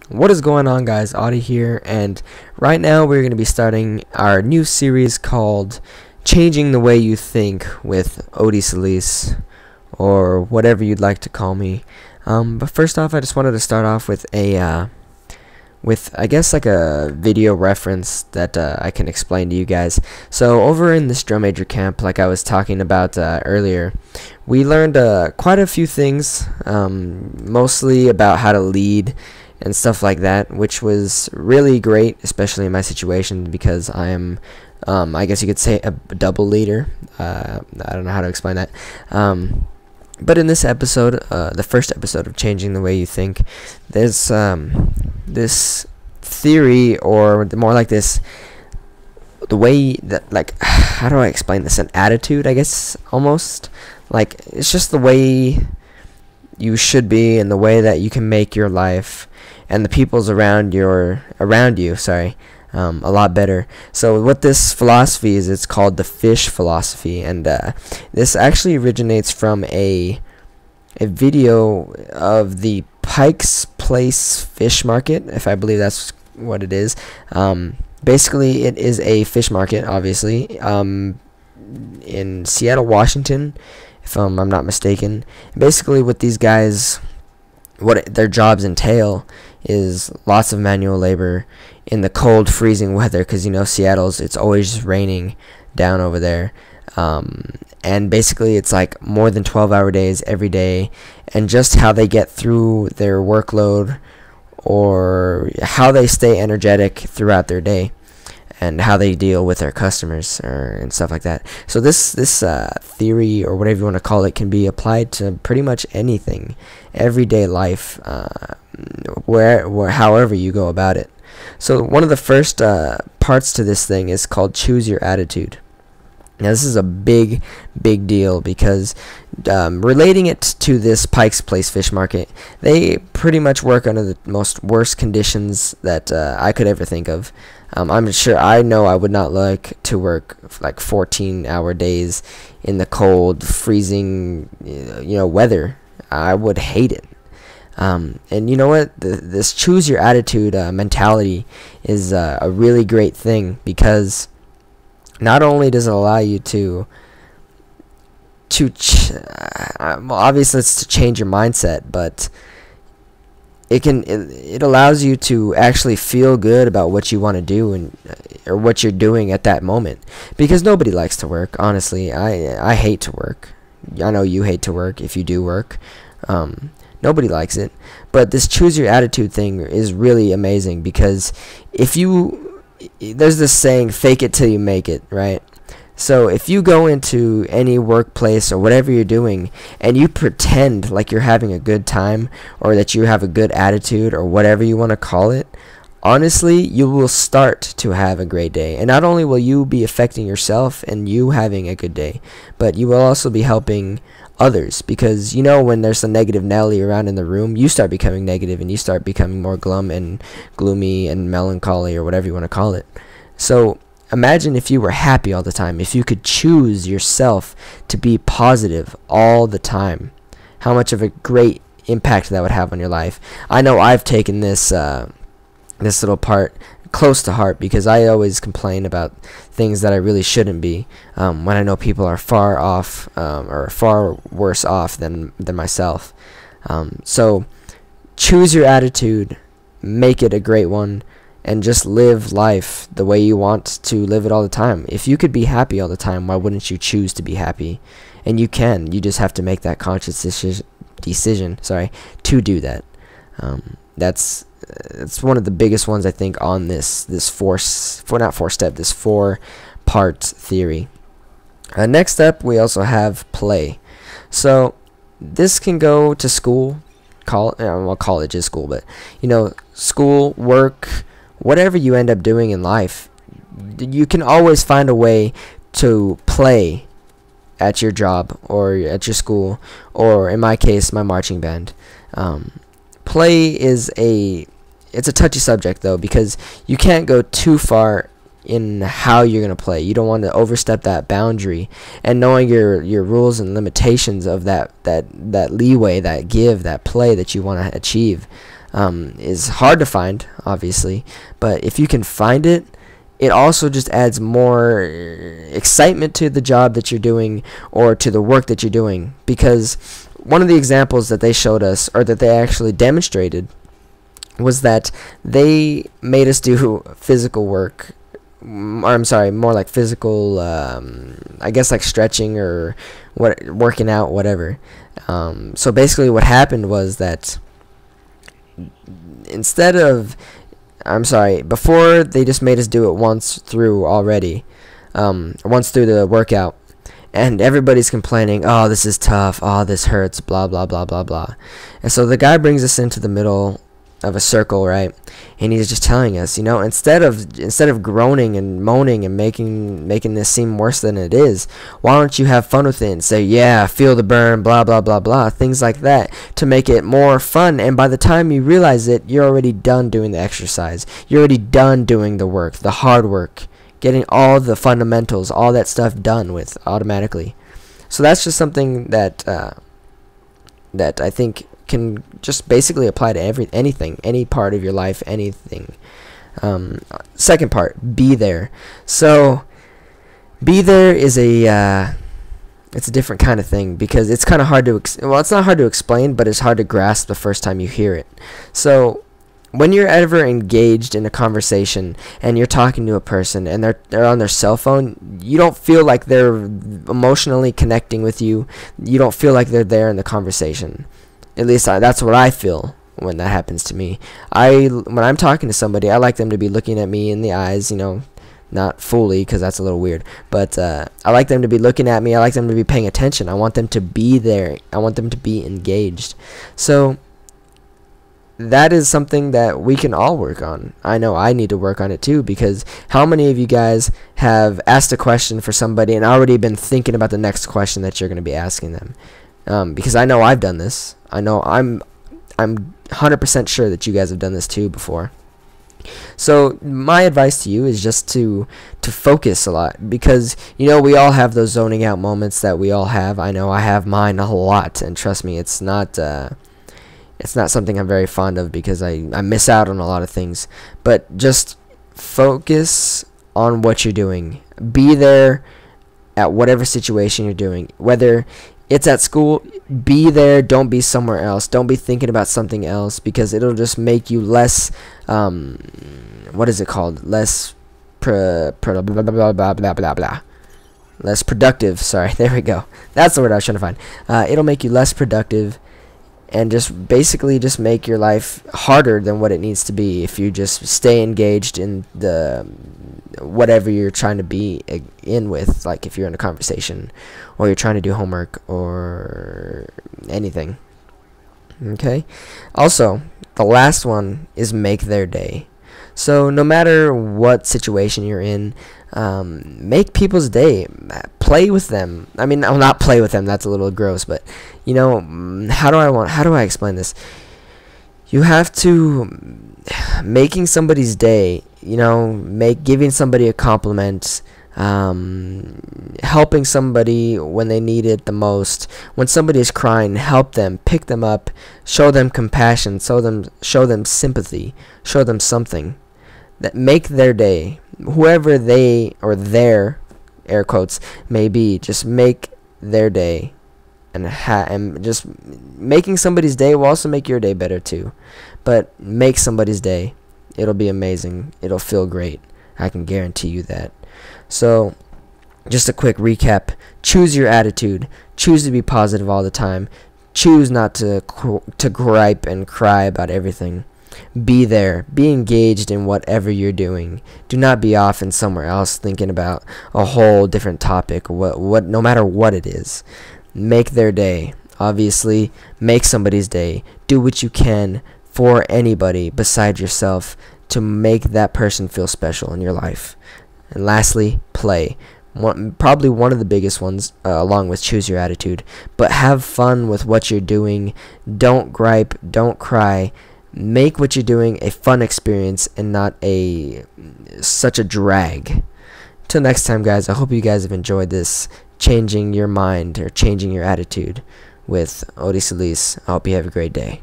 What is going on, guys? Audie here, and right now we're going to be starting our new series called Changing the Way You Think with Odysalice, or whatever you'd like to call me. But first off, I just wanted to start off with I guess like a video reference that I can explain to you guys. So over in this drum major camp, like I was talking about earlier, we learned quite a few things, mostly about how to lead and stuff like that, which was really great, especially in my situation, because I am, I guess you could say, a double leader. I don't know how to explain that. But in this episode, the first episode of Changing the Way You Think, there's this theory, or more like this, the way that, like, how do I explain this? An attitude, I guess, almost. Like, it's just the way you should be and the way that you can make your life and the people's around you a lot better. So what this philosophy is, it's called the fish philosophy, and this actually originates from a video of the Pike's Place fish market, if I believe that's what it is. Basically, it is a fish market, obviously, in Seattle, Washington, if I'm not mistaken. Basically, what these guys, what their jobs entail, is lots of manual labor in the cold, freezing weather, because, you know, Seattle's, it's always raining down over there. And basically it's like more than 12-hour days every day, and just how they get through their workload, or how they stay energetic throughout their day, and how they deal with their customers and stuff like that. So this theory, or whatever you want to call it, can be applied to pretty much anything, everyday life, however you go about it. So one of the first parts to this thing is called choose your attitude. Now this is a big deal, because relating it to this Pike's Place fish market, they pretty much work under the most worst conditions that I could ever think of. I know I would not like to work like 14-hour days in the cold, freezing, weather. I would hate it. And you know what? This choose your attitude mentality is a really great thing, because not only does it allow you to obviously it's to change your mindset, but it allows you to actually feel good about what you want to do, and or what you're doing at that moment, because nobody likes to work. Honestly, I hate to work. I know you hate to work if you do work. Nobody likes it, but this choose your attitude thing is really amazing, because there's this saying, fake it till you make it, right? So if you go into any workplace or whatever you're doing, and you pretend like you're having a good time, or that you have a good attitude, or whatever you want to call it, honestly, you will start to have a great day. And not only will you be affecting yourself and you having a good day, but you will also be helping others, because, you know, when there's a negative Nelly around in the room, you start becoming negative, and you start becoming more glum and gloomy and melancholy, or whatever you want to call it. So imagine if you were happy all the time, if you could choose yourself to be positive all the time, how much of a great impact that would have on your life. I know I've taken this this little part close to heart, because I always complain about things that I really shouldn't be, when I know people are far off, or far worse off than myself. So choose your attitude, make it a great one, and just live life the way you want to live it all the time. If you could be happy all the time, why wouldn't you choose to be happy? And you can. You just have to make that conscious decision to do that. It's one of the biggest ones, I think, on this four-part theory. Next up, we also have play. So this can go to school, college is school, but, you know, school, work, whatever you end up doing in life, you can always find a way to play at your job, or at your school, or in my case, my marching band. Play is it's a touchy subject, though, because you can't go too far in how you're going to play. You don't want to overstep that boundary, and knowing your rules and limitations of that leeway, that play that you want to achieve. is hard to find, obviously, but if you can find it, it also just adds more excitement to the job that you're doing or to the work that you're doing. Because one of the examples that they showed us, or that they actually demonstrated, was that they made us do physical work, or I'm sorry, more like physical, I guess like stretching or working out, whatever. So basically what happened was that instead of, before they just made us do it once through already, once through the workout, and everybody's complaining, oh, this is tough, oh, this hurts, blah, blah, blah, blah, blah. And so the guy brings us into the middle of a circle, right? And he's just telling us, instead of groaning and moaning and making this seem worse than it is, why don't you have fun with it and say, yeah, feel the burn, blah, blah, blah, blah, things like that, to make it more fun. And by the time you realize it, you're already done doing the exercise. You're already done doing the work, the hard work, getting all the fundamentals, all that stuff done with automatically. So that's just something that that I think can just basically apply to anything, any part of your life, anything. Second part, be there. So be there is it's a different kind of thing, because it's kind of hard to it's not hard to explain, but it's hard to grasp the first time you hear it. So when you're ever engaged in a conversation and you're talking to a person and they're on their cell phone, you don't feel like they're emotionally connecting with you. You don't feel like they're there in the conversation. At least that's what I feel when that happens to me. When I'm talking to somebody, I like them to be looking at me in the eyes, not fully, because that's a little weird, but I like them to be looking at me. I like them to be paying attention. I want them to be there. I want them to be engaged. So that is something that we can all work on. I know I need to work on it too, because how many of you guys have asked a question for somebody and already been thinking about the next question that you're going to be asking them? Because I know I've done this. I know I'm 100% sure that you guys have done this too before. So my advice to you is just to focus a lot, because we all have those zoning out moments that we all have. I know I have mine a lot, and trust me, it's not something I'm very fond of, because I miss out on a lot of things. But just focus on what you're doing. Be there at whatever situation you're doing, whether it's at school. Be there. Don't be somewhere else. Don't be thinking about something else, because it'll just make you less what is it called, less blah, blah, blah, blah, blah, blah, blah, blah. Less productive. Sorry, there we go, that's the word I was trying to find. It'll make you less productive, and just basically just make your life harder than what it needs to be if you just stay engaged in the whatever you're trying to be in with, like if you're in a conversation or you're trying to do homework or anything. Okay, also the last one is make their day. So no matter what situation you're in, make people's day. Play with them. I mean, I'll not play with them, that's a little gross, but how do I explain this? You have to, making somebody's day, giving somebody a compliment, helping somebody when they need it the most. When somebody is crying, help them, pick them up, show them compassion, show them sympathy, show them something that make their day. Whoever they or their air quotes may be, just make their day, and just making somebody's day will also make your day better too. But make somebody's day. It'll be amazing. It'll feel great. I can guarantee you that. So just a quick recap. Choose your attitude. Choose to be positive all the time. Choose not to gripe and cry about everything. Be there. Be engaged in whatever you're doing. Do not be off in somewhere else thinking about a whole different topic, no matter what it is. Make their day. Obviously, make somebody's day. Do what you can for anybody besides yourself to make that person feel special in your life. And lastly, play. Probably one of the biggest ones, along with choose your attitude. But have fun with what you're doing. Don't gripe. Don't cry. Make what you're doing a fun experience and not such a drag. Till next time, guys, I hope you guys have enjoyed this changing your mind or changing your attitude with Odysalice. I hope you have a great day.